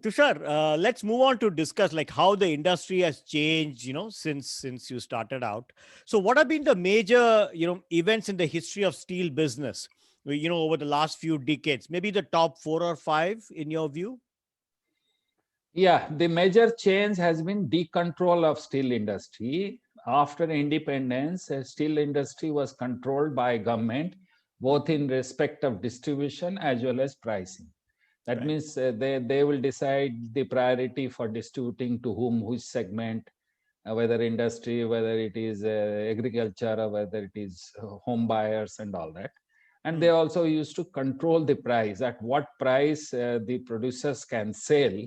Tushar, let's move on to discuss like how the industry has changed, since you started out. So, what have been the major, events in the history of steel business, over the last few decades? Maybe the top four or five in your view. Yeah, the major change has been decontrol of steel industry. After independence, steel industry was controlled by government, both in respect of distribution as well as pricing. That Right. means they will decide the priority for distributing to whom, which segment, whether industry, whether it is agriculture, or whether it is home buyers and all that. And they Mm. also used to control the price, at what price the producers can sell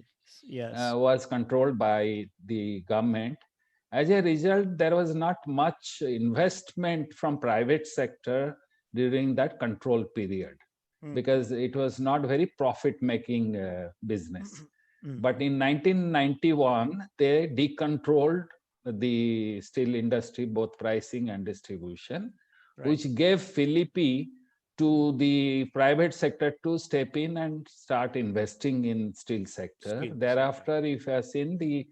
Yes. was controlled by the government. As a result, there was not much investment from private sector during that control period Mm. because it was not very profit making business. Mm. Mm. But in 1991, they decontrolled the steel industry, both pricing and distribution, Right. which gave Philippi to the private sector to step in and start investing in steel sector. Skills. Right. Thereafter, if you have seen the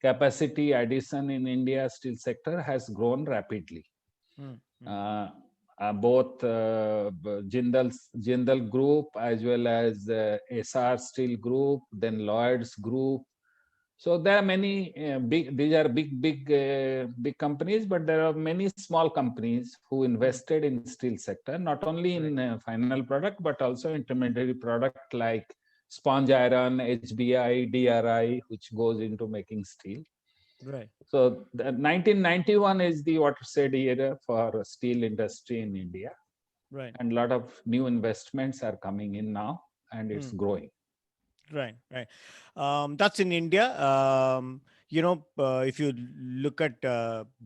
capacity addition in India steel sector has grown rapidly. Mm. Mm. Uh, both Jindal Group as well as SR Steel Group, then Lloyd's Group. So there are many big. These are big companies, but there are many small companies who Mm. invested in steel sector, not only Right. in final product but also intermediary product like sponge iron, HBI, DRI, which goes into making steel. Right. So the 1991 is the watershed era for steel industry in India, Right. and a lot of new investments are coming in now, and it's Mm. growing. Right, right. That's in India. If you look at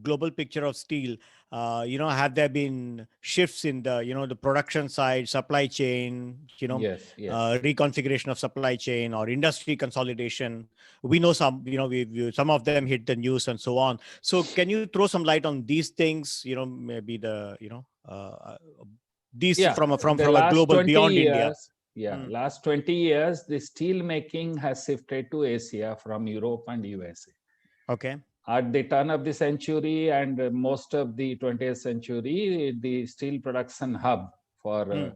global picture of steel, have there been shifts in the production side, supply chain, Yes, yes. reconfiguration of supply chain or industry consolidation? We know some, some of them hit the news and so on. So can you throw some light on these things? Maybe these Yeah, the from a last global 20 beyond India. years, yeah, Mm. last 20 years, the steel making has shifted to Asia from Europe and USA. Okay. At the turn of the century and most of the 20th century, the steel production hub Mm.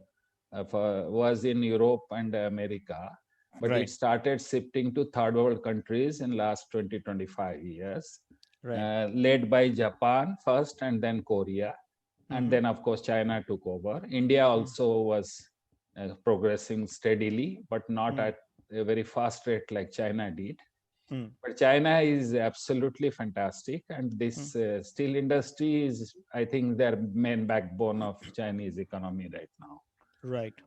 for was in Europe and America, but it Right. started shifting to third world countries in last 20-25 years, Right. led by Japan first and then Korea, and Mm-hmm. then of course China took over. India Mm. also was progressing steadily, but not Mm. at a very fast rate like China did. Mm. But China is absolutely fantastic, and Mm. this steel industry is, I think, their main backbone of Chinese economy right now. Right.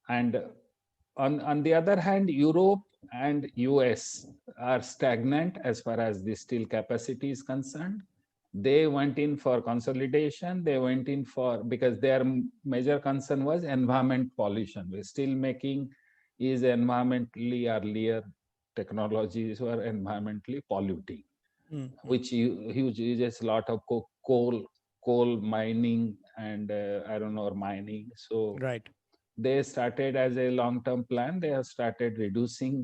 And on the other hand, Europe and US are stagnant as far as the steel capacity is concerned. They went in for consolidation. They went in for, because their major concern was environment pollution. Steel making is environmentally earlier technologies were environmentally polluting, Mm. Mm. which huge uses a lot of coal mining and iron ore mining. So Right. they started as a long-term plan. They have started reducing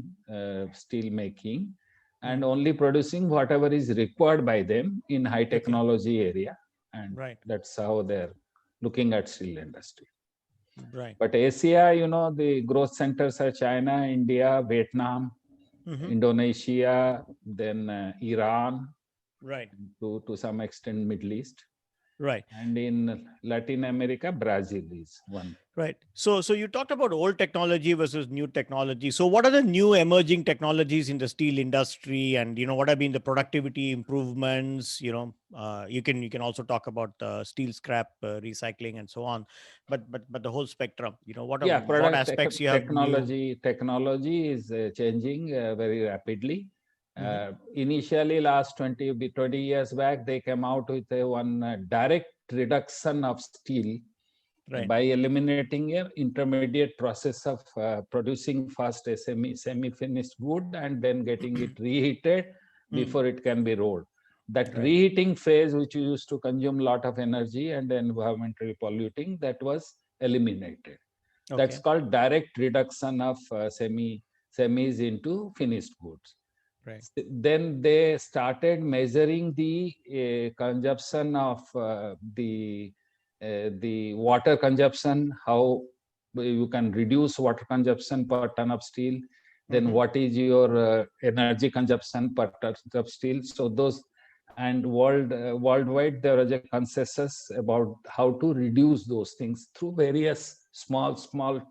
steel making and Mm. only producing whatever is required by them in high Okay. technology area, and Right. that's how they're looking at steel industry. Right. But Asia, the growth centers are China, India, Vietnam, Mm-hmm. Indonesia, then Iran, Right. and to some extent Middle East, Right. and in Latin America, Brazil is one. Right. So you talked about old technology versus new technology. So what are the new emerging technologies in the steel industry, and what have been the productivity improvements? You can also talk about steel scrap recycling and so on, but the whole spectrum. Yeah, What aspects you have new? technology is changing very rapidly. Hmm. Initially, last 20 years back, they came out with a one direct reduction of steel Right. by eliminating a intermediate process of producing first a semi-finished wood and then getting it reheated Mm. before it can be rolled. That Right. reheating phase, which used to consume a lot of energy and environmentally polluting, that was eliminated. That's Okay. called direct reduction of semis into finished goods. Right. Then they started measuring the consumption of the water consumption, how you can reduce water consumption per ton of steel. Then what is your energy consumption per ton of steel? So those, and worldwide there was a consensus about how to reduce those things through various small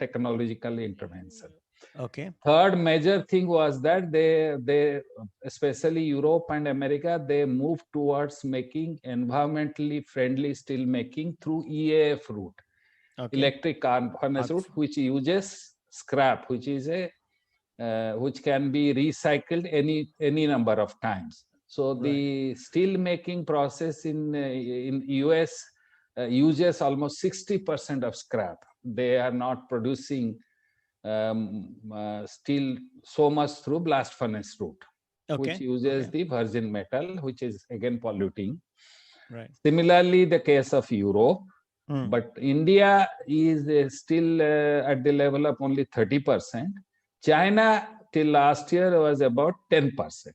technological intervention. Okay. Third major thing was that they especially Europe and America, they moved towards making environmentally friendly steel making through EAF route, Okay. electric arc furnace route, which uses scrap, which is a which can be recycled any number of times. So the steel making process in US uses almost 60% of scrap. They are not producing steel so much through blast furnace route, which uses the virgin metal, which is again polluting. Right. Similarly, the case of Europe, but India is still at the level of only 30%. China till last year was about 10%.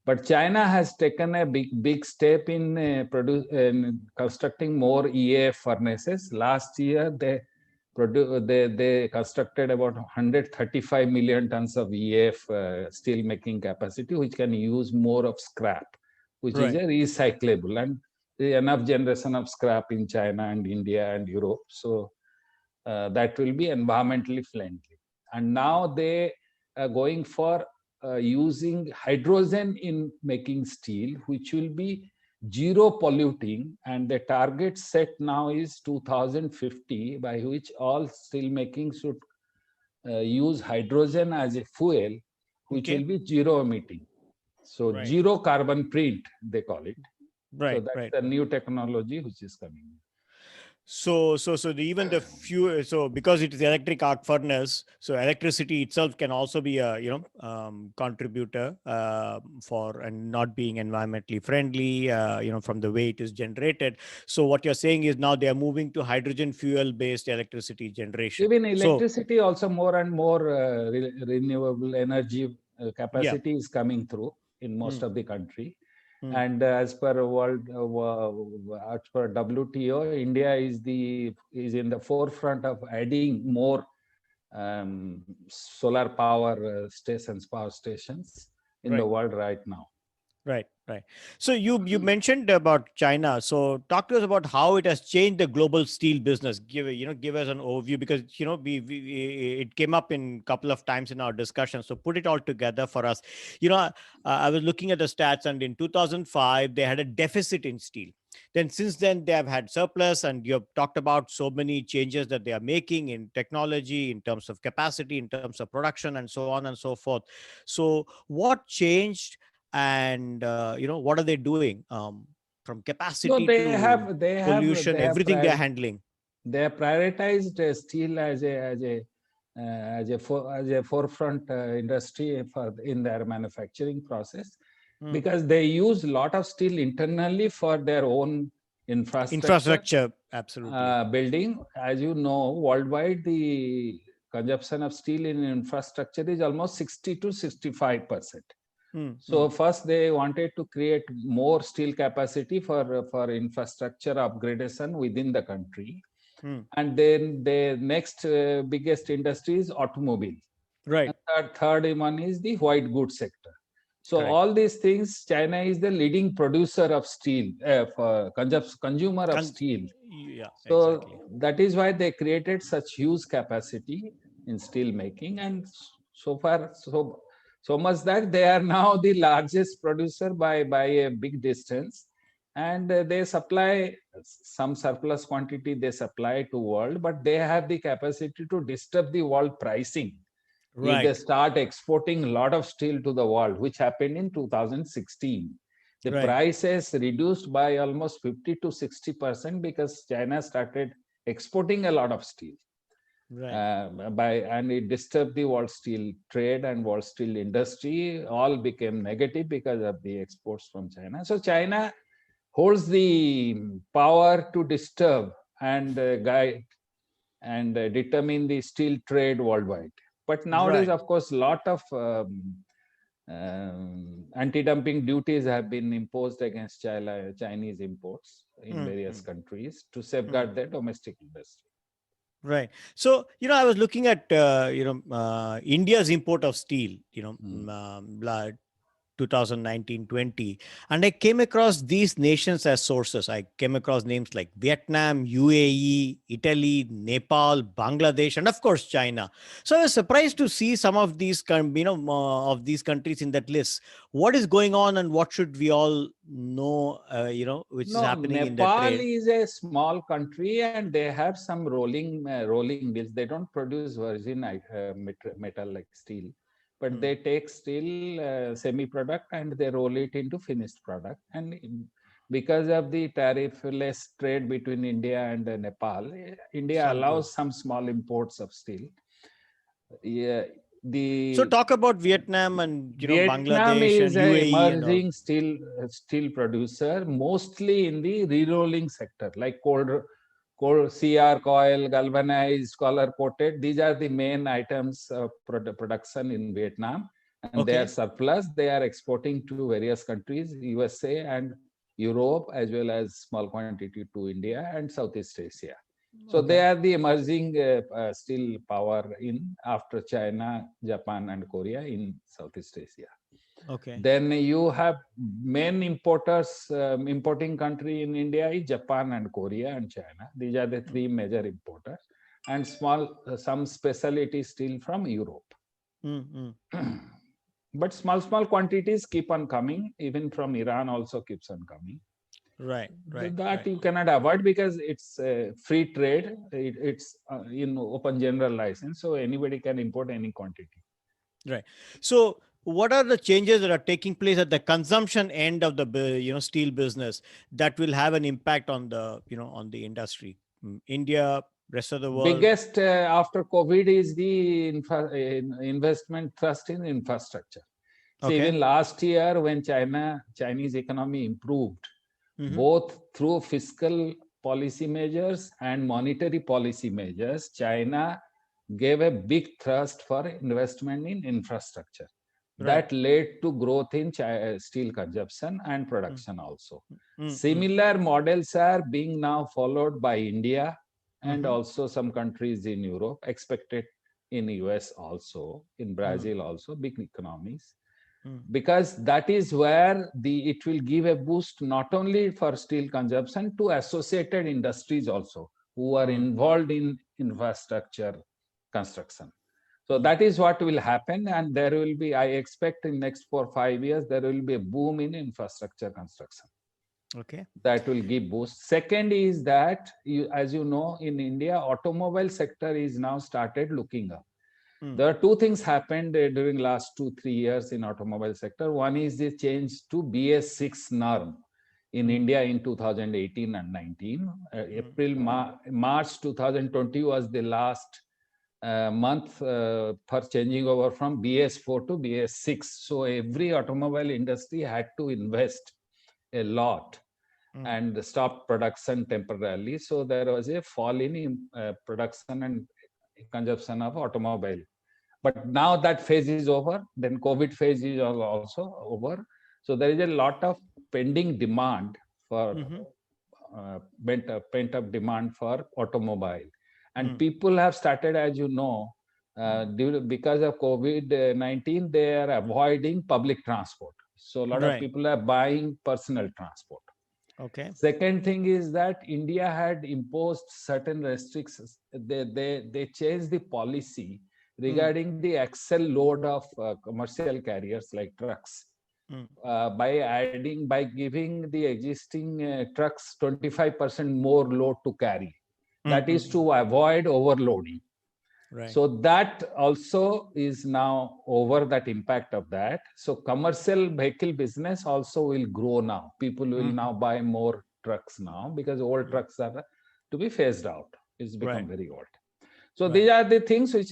But China has taken a big step in constructing more EAF furnaces. Last year, they constructed about 135 million tons of EAF steel making capacity, which can use more of scrap, which is a recyclable, and enough generation of scrap in China and India and Europe. So that will be environmentally friendly. And now they are going for using hydrogen in making steel, which will be zero polluting, and the target set now is 2050, by which all steel making should use hydrogen as a fuel, which will be zero emitting. So zero carbon print, they call it. So that's the new technology which is coming. So even the fuel, so because it is electric arc furnace, so electricity itself can also be a contributor for and not being environmentally friendly, from the way it is generated. So what you're saying is now they are moving to hydrogen fuel based electricity generation. Even electricity also more and more renewable energy capacity is coming through in most of the country. And as per as per WTO, India is in the forefront of adding more solar power stations in the world right now. Right. So you mentioned about China. So talk to us about how it has changed the global steel business. Give us an overview, because it came up in a couple of times in our discussion. So put it all together for us. I was looking at the stats, and in 2005 they had a deficit in steel. Then since then they have had surplus, and you have talked about so many changes that they are making in technology, in terms of capacity, in terms of production, and so on and so forth. So what changed? And what are they doing from capacity to pollution, everything they're handling? They have prioritized steel as a forefront industry in their manufacturing process, because they use a lot of steel internally for their own infrastructure absolutely. Building. As you know, worldwide the consumption of steel in infrastructure is almost 60 to 65%. So first they wanted to create more steel capacity for infrastructure upgradation within the country. And then the next biggest industry is automobile. Right. And third one is the white goods sector. So all these things, China is the leading producer of steel, consumer of steel. Yeah, so exactly. That is why they created such huge capacity in steel making, and so much that they are now the largest producer by a big distance, and they supply some surplus quantity they supply to world, but they have the capacity to disturb the world pricing. If they start exporting a lot of steel to the world, which happened in 2016, the prices reduced by almost 50 to 60% because China started exporting a lot of steel. And it disturbed the world steel trade and world steel industry. All became negative because of the exports from China. So China holds the power to disturb and guide and determine the steel trade worldwide. But nowadays, Right. of course, lot of anti-dumping duties have been imposed against Chinese imports in Mm, various mm, countries to mm. safeguard their domestic industry. Right. So, I was looking at, India's import of steel, Mm. 2019-20, and I came across these nations as sources. I came across names like Vietnam, UAE, Italy, Nepal, Bangladesh, and of course China. So I was surprised to see some of these of these countries in that list. What is going on, and what should we all know, which is No, happening in the Nepal trade? is a small country and they have some rolling mills. They don't produce virgin metal like steel, but Hmm. they take steel semi-product and they roll it into finished product. And because of the tariff-less trade between India and Nepal, India Some allows goods. some small imports of steel. Yeah, So the talk about Vietnam and Vietnam Bangladesh is and a UAE and all. emerging steel producer, mostly in the re-rolling sector, like cold CR coil, galvanized, color coated. These are the main items of production in Vietnam, and they are Okay. surplus. They are exporting to various countries, USA and Europe, as well as small quantity to India and Southeast Asia. So they Okay. are the emerging steel power in after China, Japan, and Korea in Southeast Asia. Okay. Then you have main importers, importing country in India is Japan and Korea and China. These are the three major importers, and some specialty steel from Europe. Mm-hmm. But small quantities keep on coming. Even from Iran also keeps on coming. Right. Right. That Right. you cannot avoid because it's free trade. It's in open general license, so anybody can import any quantity. Right. So, what are the changes that are taking place at the consumption end of the steel business that will have an impact on the on the industry? India, rest of the world. Biggest after COVID is the investment thrust in infrastructure. See, Okay. even last year when Chinese economy improved, Mm-hmm. both through fiscal policy measures and monetary policy measures, China gave a big thrust for investment in infrastructure. Right. That led to growth in steel consumption and production also. Mm-hmm. Similar models are being now followed by India and Mm-hmm. also some countries in Europe, expected in US also, in Brazil also, big economies, because that is where it will give a boost not only for steel consumption to associated industries also who are involved in infrastructure construction. So that is what will happen, and there will be, I expect in next 4 or 5 years, there will be a boom in infrastructure construction. Okay. That will give boost. Second is that, as you know, in India, automobile sector is now started looking up. There are two things happened during last 2-3 years in automobile sector. One is the change to BS6 norm in India in 2018 and 19. March 2020 was the last month for changing over from BS4 to BS6. So every automobile industry had to invest a lot and stop production temporarily. So there was a fall in production and consumption of automobile. But now that phase is over. Then COVID phase is also over. So there is a lot of pending demand for pent up demand for automobile, and people have started, as you know, because of COVID-19, they are avoiding public transport. So a lot of Right. people are buying personal transport. Okay. Second thing is that India had imposed certain restrictions. They changed the policy regarding the axle load of commercial carriers like trucks by giving the existing trucks 25% more load to carry. That is to avoid overloading. Right. So that also is now over, that impact of that. So commercial vehicle business also will grow now. People will now buy more trucks now because old trucks are to be phased out. It's become Right. very old. So Right. these are the things which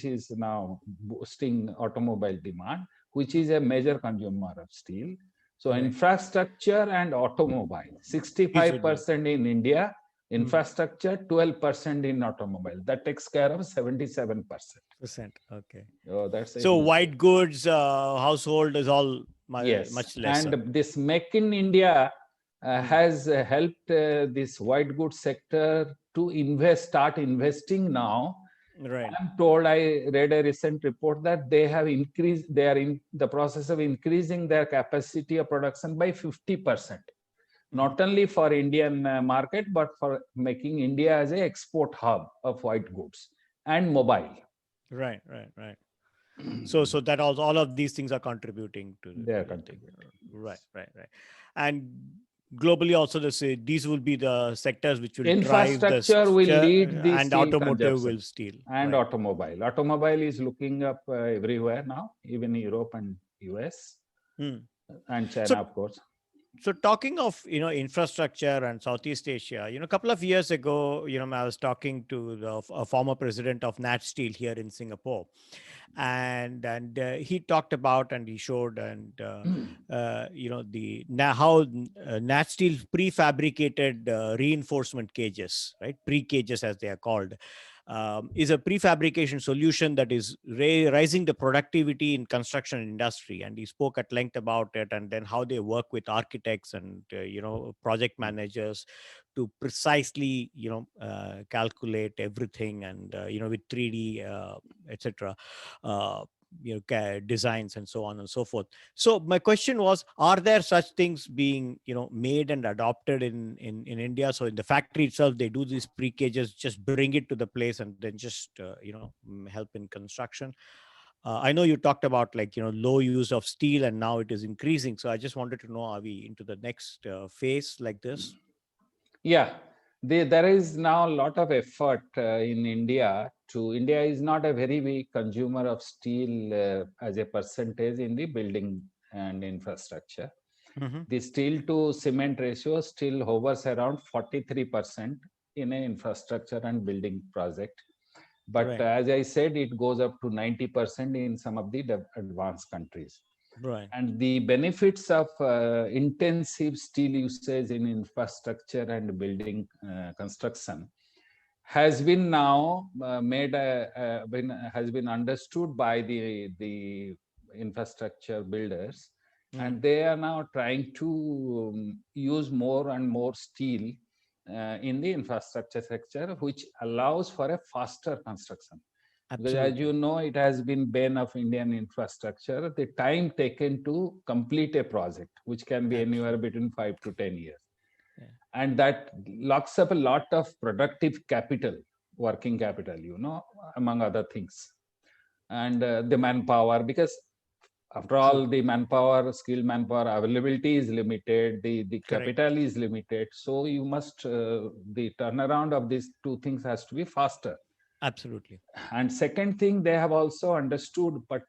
is now boosting automobile demand, which is a major consumer of steel. So Right. infrastructure and automobile, These would be 65% in India, Infrastructure 12% in automobile. That takes care of 77%. Okay. Oh, that's a So huge- white goods, household is all yes, much lesser. and this Make in India Hmm. has helped this white goods sector to start investing now. Right. I'm told, I read a recent report that they are in the process of increasing their capacity of production by 50%. Not only for Indian market, but for making India as a export hub of white goods and mobile. Right. So that all of these things are contributing to They are the thing. contributing. Right. And globally also these will be the sectors which will drive the Infrastructure will lead the and steel automotive consumption will steel. and Right. automobile. Automobile is looking up everywhere now, even Europe and US and China, of course. So talking of infrastructure and Southeast Asia, a couple of years ago, I was talking to a former president of Nat Steel here in Singapore, and he talked about and he showed how Nat Steel prefabricated reinforcement cages, right? Pre-cages as they are called. Is a prefabrication solution that is raising the productivity in construction industry, and he spoke at length about it, and then how they work with architects and project managers to precisely calculate everything, and with 3D etc. Designs and so on and so forth. So my question was, are there such things being made and adopted in India? So in the factory itself they do these pre-cages, just bring it to the place and then just help in construction. I know you talked about low use of steel and now it is increasing, so I just wanted to know, are we into the next phase like this? Yeah, there is now a lot of effort in India. India is not a very big consumer of steel as a percentage in the building and infrastructure. The steel to cement ratio still hovers around 43% in an infrastructure and building project. But Right. as I said, it goes up to 90% in some of the advanced countries. Right. And the benefits of intensive steel usage in infrastructure and building construction has been now has been understood by the infrastructure builders, and they are now trying to use more and more steel in the infrastructure sector, which allows for a faster construction. Because as you know, it has been bane of Indian infrastructure, the time taken to complete a project, which can be anywhere between 5 to 10 years. Yeah. And that locks up a lot of productive capital, working capital, among other things. And the manpower, because after all, the manpower, skilled manpower availability is limited, the capital is limited. So you must, the turnaround of these two things has to be faster. Absolutely. And second thing, they have also understood, but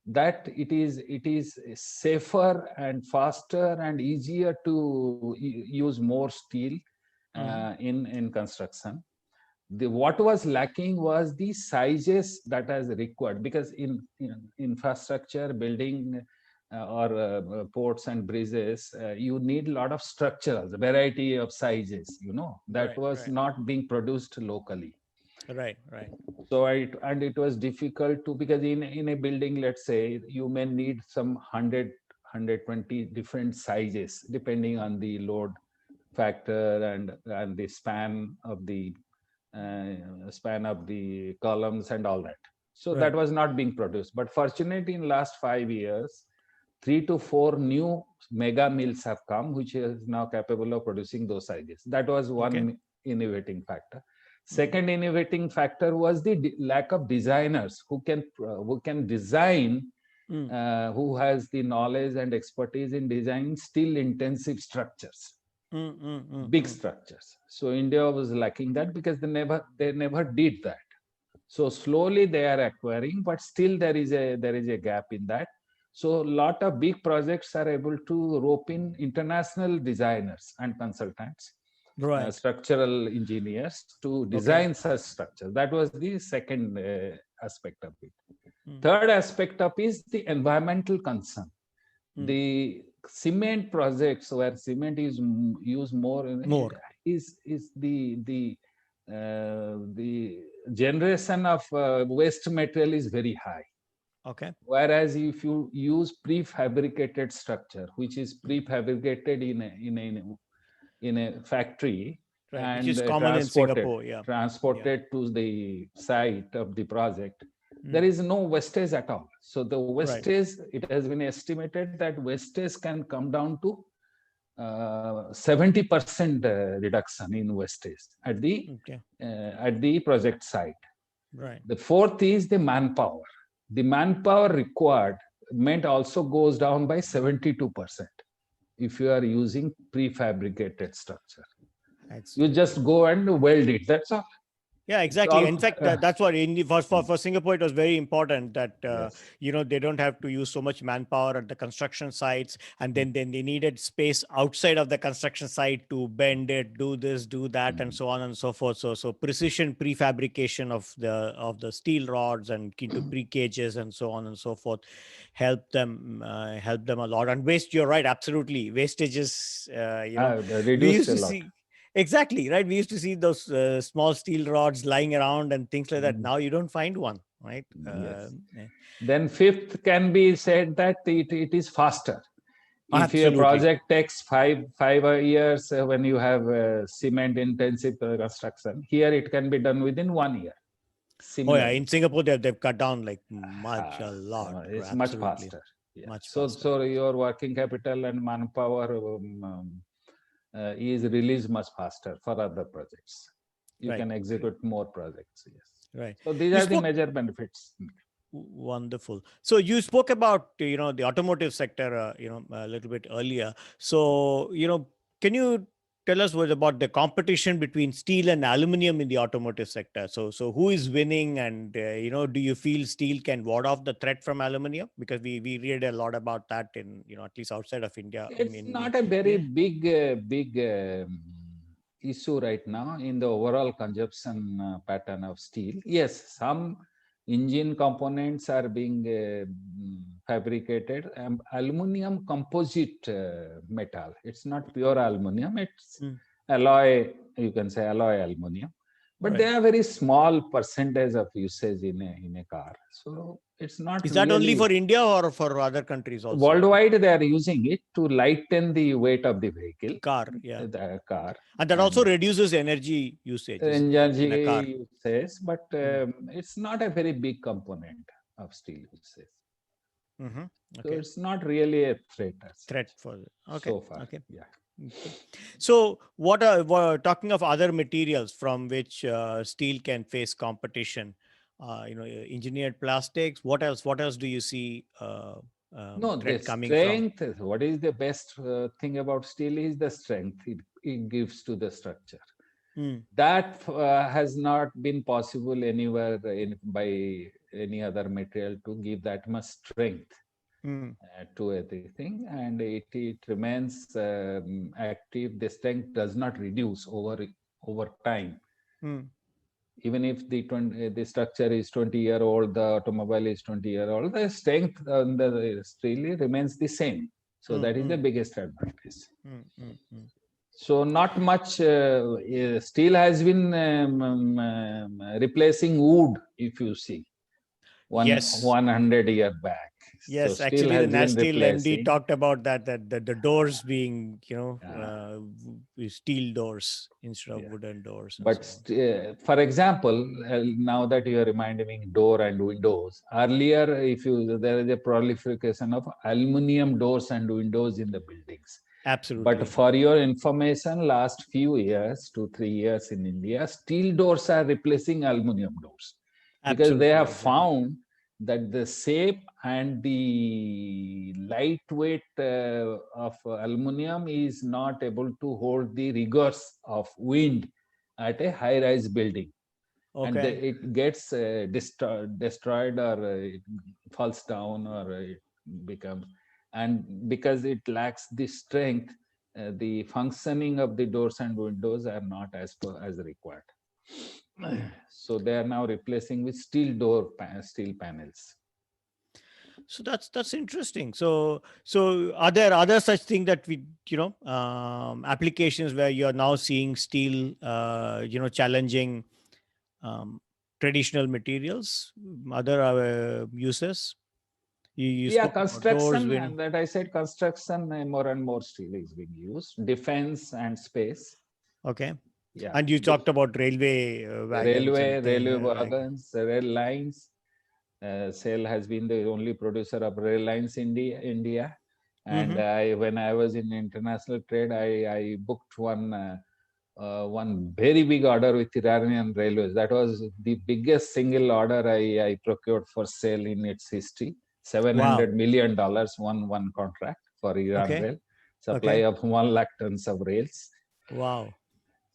that it is safer and faster and easier to use more steel in construction. What was lacking was the sizes that is required, because in infrastructure building or ports and bridges, you need a lot of structures, variety of sizes, that was not being produced locally. Right. So it was difficult to, because in a building, let's say, you may need some 120 different sizes depending on the load factor and the span of the columns and all that. So that was not being produced. But fortunately, in last 5 years, 3 to 4 new mega mills have come, which is now capable of producing those sizes. That was one innovating factor. Second innovating factor was the lack of designers who can design, who has the knowledge and expertise in designing steel intensive structures, big structures. So India was lacking that because they never did that. So slowly they are acquiring, but still there is a gap in that. So a lot of big projects are able to rope in international designers and consultants. Structural engineers to design such structures. That was the second aspect of it. Third aspect of is the environmental concern. The cement projects where cement is used more is the generation of waste material is very high. Okay. Whereas if you use prefabricated structure, which is prefabricated in a factory Right. Which and is common in Singapore. Yeah. transported to the site of the project, there Mm. is no wastage at all. So the Right. wastage, it has been estimated that wastage can come down to 70% reduction in wastage Okay. at the project site. Right. The fourth is the manpower. The manpower requirement also goes down by 72% if you are using prefabricated structure. You Excellent. just go and weld it. That's all. Yeah, It's exactly. all. In fact, that's what for Singapore it was very important that Yes. they don't have to use so much manpower at the construction sites, and then they needed space outside of the construction site to bend it, do this, do that, and so on and so forth. So precision prefabrication of the steel rods and into pre cages and so on and so forth help them a lot. And waste, you're right, absolutely. Wastage is we Reduced used a to lot. see. Exactly, right. We used to see those small steel rods lying around and things like that. Now you don't find one, right? Yes. Yeah. Then fifth can be said that it is faster. If your Absolutely. project takes five years when you have cement intensive construction, here it can be done within 1 year. Oh yeah, Similarly, in Singapore they've cut down like much a lot. it's much Absolutely, faster. Yeah. much So faster. your working capital and manpower is released much faster for other projects. You Right, can execute more projects. Yes. right. So these You are the spoke major benefits. Wonderful. So you spoke about the automotive sector a little bit earlier. So can you tell us what about the competition between steel and aluminum in the automotive sector? So who is winning, and do you feel steel can ward off the threat from aluminum? Because we read a lot about that in at least outside of India. It's not a very big issue right now in the overall consumption pattern of steel. Yes, some engine components are being fabricated. Aluminum composite metal. It's not pure aluminum. It's Mm. alloy. You can say alloy aluminum, but they Right. are very small percentage of usage in a car. So it's not Is that only really. for India or for other countries also? Worldwide, they are using it to lighten the weight of the vehicle, Car, yeah. the car, And that also reduces energy usage, isn't it, in a car? energy usage, but it's not a very big component of steel usage. Mm-hmm. So Okay. it's not really a threat as Threat such for okay. so far. Okay. Yeah. Okay. So talking of other materials from which steel can face competition, engineered plastics. What else? What else do you see No, the threat coming from? strength. What is the best thing about steel is the strength it gives to the structure. Mm. That has not been possible anywhere by any other material to give that much strength to everything, and it remains active. The strength does not reduce over time. Mm. Even if the structure is 20-year-old, the automobile is 20-year-old, the strength on the steel remains the same. So that is the biggest advantage. So not much steel has been replacing wood, if you see, Yes. 100 year back. Yes, So steel actually, the has been NASTEEL MD replacing. talked about that the doors being steel doors instead of wooden doors. And But so on. for example, now that you are reminding me door and windows, earlier there is a proliferation of aluminum doors and windows in the buildings. Absolutely. But for your information, last few years, 2-3 years in India, steel doors are replacing aluminum doors because they have found that the shape and the lightweight of aluminum is not able to hold the rigors of wind at a high-rise building. And it gets destroyed or it falls down or it becomes, and because it lacks the strength, the functioning of the doors and windows are not as required. So they are now replacing with steel panels. So that's interesting. So are there other such thing that we applications where you're now seeing steel challenging um, traditional materials, other uses? You Yeah, spoke about doors, construction, window. and that I said construction, more and more steel is being used. Defense and space. Okay. Yeah. And you talked about railway wagons and Railway wagons, rail lines. SAIL has been the only producer of rail lines in India. And when I was in international trade, I booked one very big order with Iranian Railways. That was the biggest single order I procured for SAIL in its history. Wow. $700 million, one contract for Iran Okay. Rail, supply Okay. of 1 lakh tons of rails. Wow.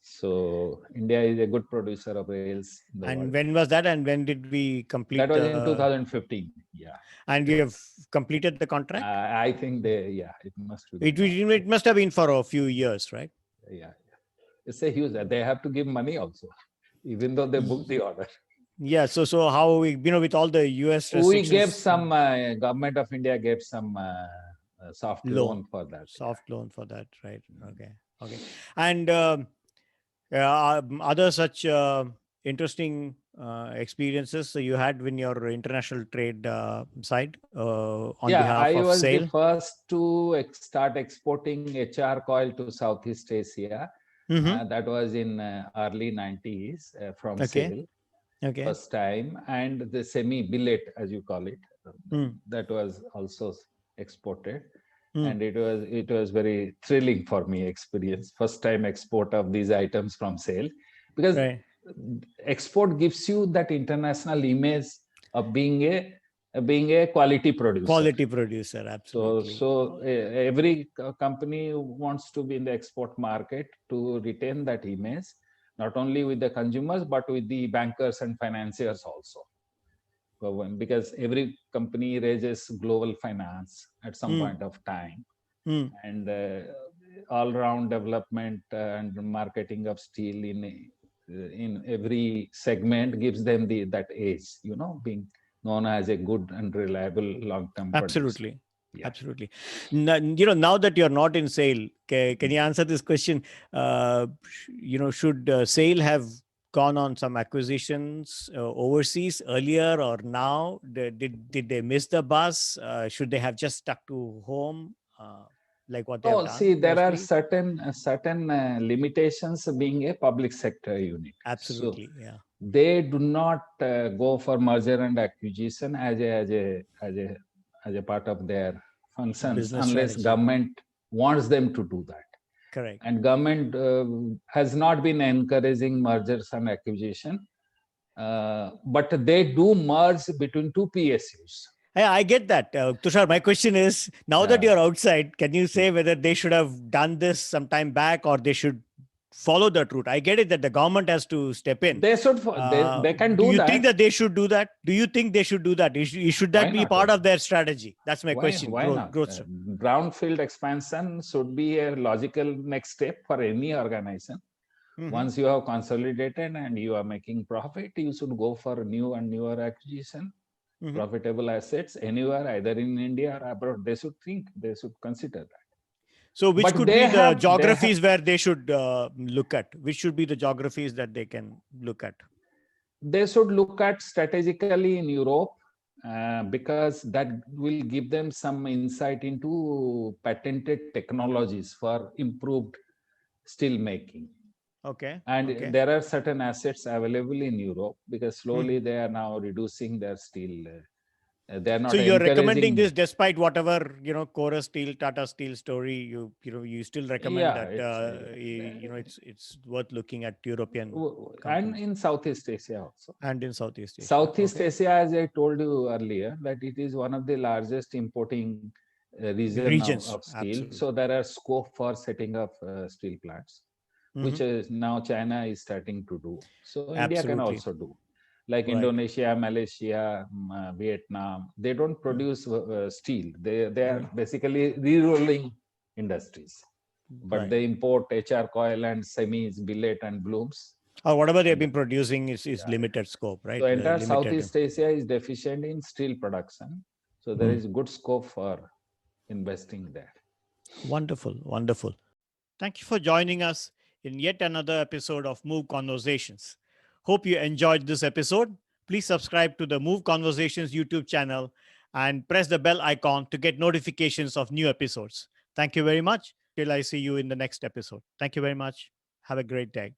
So India is a good producer of rails in the And world. when was that? And when did we complete That was in the? 2015. Yeah. And we have completed the contract. I think it must be. It must have been for a few years, right? Yeah. It's a huge. They have to give money also, even though they booked the order. Yeah. So how we with all the US We restrictions, gave some government of India gave some soft loan for that. soft loan for that, right? Okay. Okay. And other such interesting experiences so you had when your international trade side on Yeah, behalf I of was the SAIL? first to start exporting HR coil to Southeast Asia. That was in early 90s from Okay. SAIL. Okay. First time, and the semi billet, as you call it, that was also exported. And it was very thrilling for me experience. First time export of these items from SAIL, because Right. export gives you that international image of being a quality producer. Quality producer, absolutely. So every company wants to be in the export market to retain that image, not only with the consumers, but with the bankers and financiers also. Because every company raises global finance at some point of time. And all-round development and marketing of steel in every segment gives them that edge, being known as a good and reliable long-term Absolutely. producer. Yeah. Absolutely. Now that you're not in SAIL, can you answer this question? Should SAIL have gone on some acquisitions overseas earlier or now? Did they miss the bus? Should they have just stuck to home like what they have done? See, there are mostly? certain limitations being a public sector unit. Absolutely, So yeah. they do not go for merger and acquisition as a part of their functions Business unless strategy. government wants them to do that. Correct. And government has not been encouraging mergers and acquisition, but they do merge between two PSUs. I get that. Tushar, my question is, now that you're outside, can you say whether they should have done this some time back or they should follow that route? I get it that the government has to step in. They should. They can do you that. think that they should do that? Do you think they should do that? Should that be part of their strategy? That's my question. Why not? Brownfield expansion should be a logical next step for any organization. Once you have consolidated and you are making profit, you should go for new and newer acquisition, profitable assets anywhere, either in India or abroad. They should consider that. So which could be the geographies where they should look at? Which should be the geographies that they can look at? They should look at strategically in Europe because that will give them some insight into patented technologies for improved steel making. Okay. And there are certain assets available in Europe because slowly they are now reducing their steel. They're not. So you're recommending this despite whatever Chorus Steel, Tata Steel story. You still recommend that it's worth looking at European and in Southeast Asia also. And in Southeast Asia. Southeast Asia, as I told you earlier, that it is one of the largest importing regions of steel. Absolutely. So there are scope for setting up steel plants, which is now China is starting to do. So India can also do. Like Indonesia, Malaysia, Vietnam, they don't produce steel. They are basically re-rolling industries, but they import HR coil and semis, billet and blooms. Or whatever they've been producing is limited scope, right? So entire Southeast Asia is deficient in steel production. So there Mm. is good scope for investing there. Wonderful, wonderful. Thank you for joining us in yet another episode of Move Conversations. Hope you enjoyed this episode. Please subscribe to the Move Conversations YouTube channel and press the bell icon to get notifications of new episodes. Thank you very much. Till I see you in the next episode. Thank you very much. Have a great day.